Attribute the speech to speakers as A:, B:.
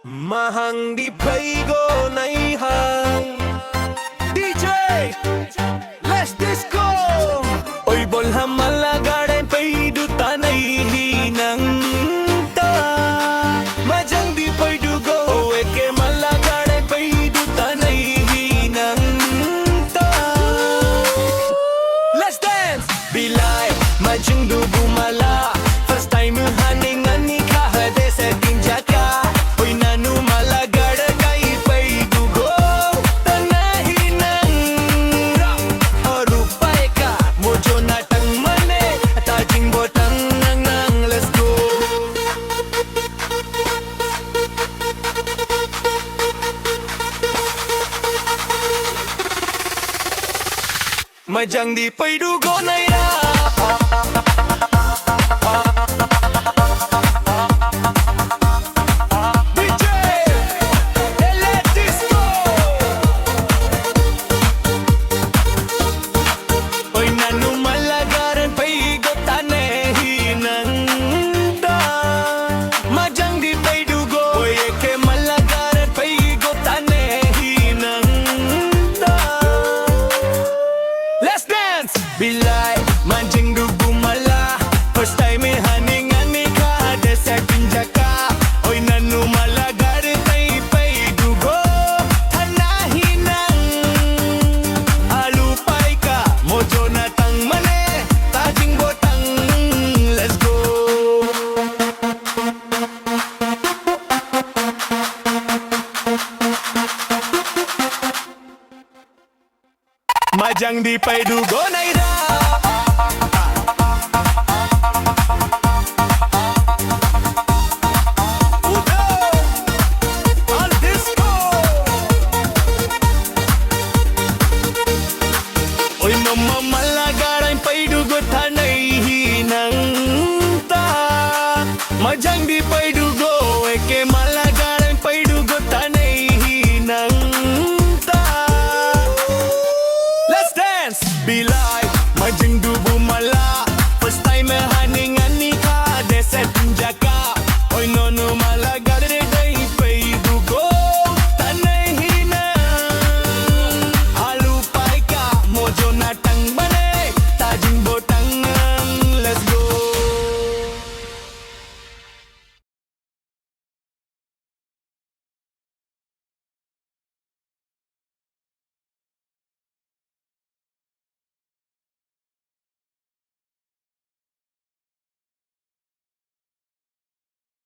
A: Mahang di paigo na ihang DJ, let's disco. Oy bolha malagare paidu tanai hinang ta majang di paidugo o eke malagare paidu tanai hinang ta. Let's dance bilai majang dubu mala first time haning ani kahade se tinjaka. Majang di paidugo na ira DJ, let's disco. Oy nanu malagaran paigo tane hinang da Majang di paidugo oy eke malagaran paigo tane hinang da. Let's dance! Bilay, manjing dugu mala first time haning ani kahade sa pinjaka. Oy nanu malagar tay pay dugo hanahinang alupay ka mojo na tang mane tajing botang. Let's go! Majang di paidugo na ira al disco. Oy no mamalagaran paidugo tanay hinang ta Majang di paidugo eke